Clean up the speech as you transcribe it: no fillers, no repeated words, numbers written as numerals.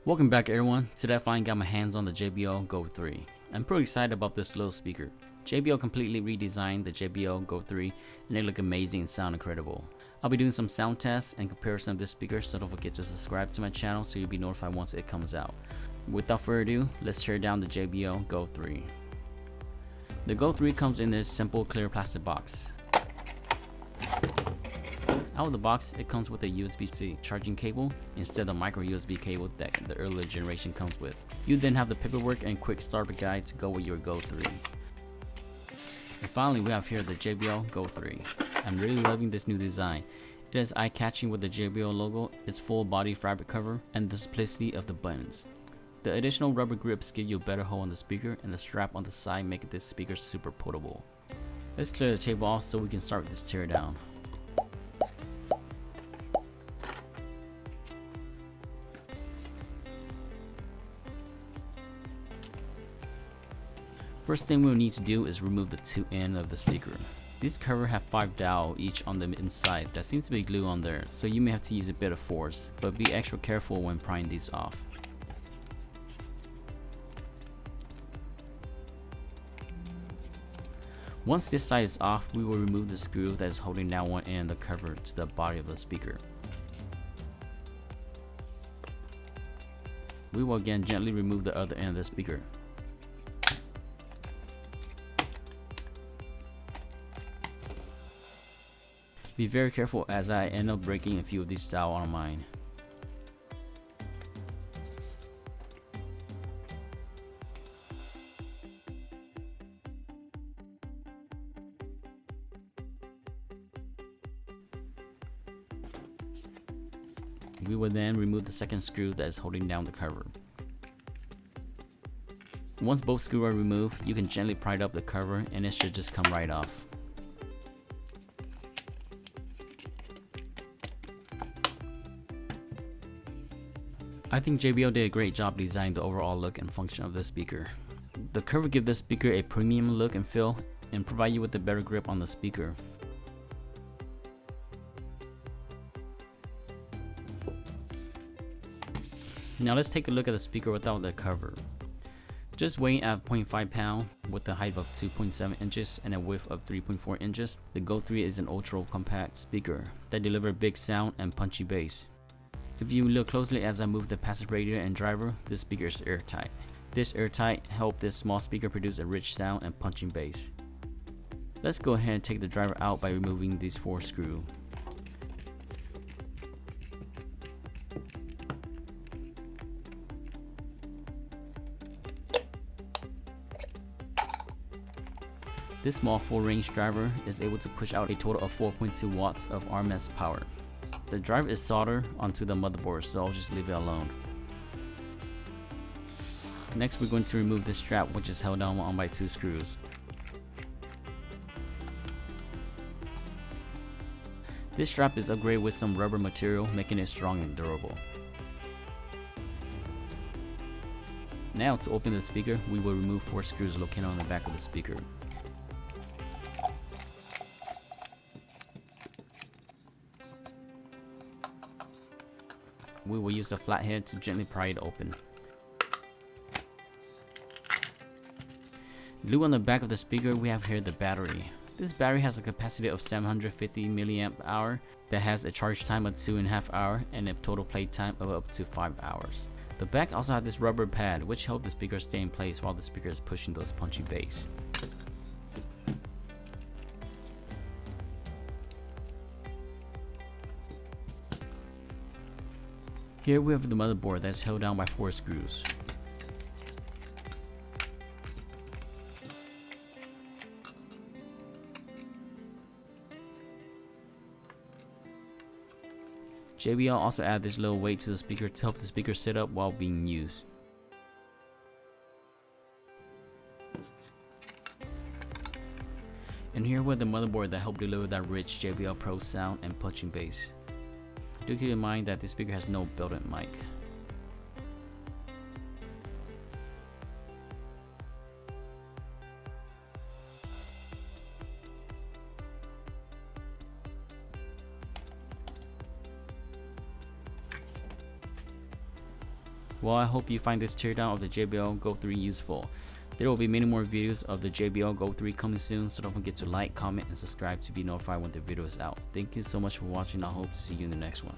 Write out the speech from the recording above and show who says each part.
Speaker 1: Welcome back everyone. Today I finally got my hands on the Jbl Go 3. I'm pretty excited about this little speaker. Jbl completely redesigned the Jbl Go 3 and they look amazing and sound incredible. I'll be doing some sound tests and comparison of this speaker, so don't forget to subscribe to my channel so you'll be notified once it comes out. Without further ado, let's tear down the Jbl Go 3. The Go 3 comes in this simple clear plastic box. Out of the box, it comes with a USB-C charging cable instead of the micro USB cable that the earlier generation comes with. You then have the paperwork and quick starter guide to go with your Go 3. And finally, we have here the Jbl Go 3. I'm really loving this new design. It is eye-catching with the Jbl logo, its full body fabric cover, and the simplicity of the buttons. The additional rubber grips give you a better hold on the speaker, and the strap on the side make this speaker super portable. Let's clear the table off so we can start this teardown. First thing we'll need to do is remove the two ends of the speaker. These covers have 5 dowels each on the inside that seems to be glue on there, so you may have to use a bit of force, but be extra careful when prying these off. Once this side is off, we will remove the screw that is holding down one end of the cover to the body of the speaker. We will again gently remove the other end of the speaker. Be very careful as I end up breaking a few of these dowels on mine. We will then remove the second screw that is holding down the cover. Once both screws are removed, you can gently pry up the cover and it should just come right off. I think Jbl did a great job designing the overall look and function of this speaker. The cover gives this speaker a premium look and feel and provide you with a better grip on the speaker. Now let's take a look at the speaker without the cover. Just weighing at 0.5 pounds with a height of 2.7 inches and a width of 3.4 inches, the Go 3 is an ultra compact speaker that delivers big sound and punchy bass. If you look closely as I move the passive radio and driver, this speaker is airtight. This airtight helps this small speaker produce a rich sound and punching bass. Let's go ahead and take the driver out by removing these 4 screws. This small full range driver is able to push out a total of 4.2 watts of RMS power. The driver is soldered onto the motherboard, so I'll just leave it alone. Next, we're going to remove this strap, which is held on by 2 screws. This strap is upgraded with some rubber material, making it strong and durable. Now, to open the speaker, we will remove 4 screws located on the back of the speaker. We will use the flathead to gently pry it open. Glue on the back of the speaker, we have here the battery. This battery has a capacity of 750 mAh that has a charge time of 2.5 hours and a total play time of up to 5 hours. The back also has this rubber pad which helps the speaker stay in place while the speaker is pushing those punchy bass. Here we have the motherboard that's held down by 4 screws. Jbl also added this little weight to the speaker to help the speaker sit up while being used. And here we have the motherboard that helps deliver that rich Jbl Pro sound and punching bass. Do keep in mind that this speaker has no built-in mic. Well, I hope you find this teardown of the Jbl Go 3 useful. There will be many more videos of the Jbl Go 3 coming soon, so don't forget to like, comment, and subscribe to be notified when the video is out. Thank you so much for watching. I hope to see you in the next one.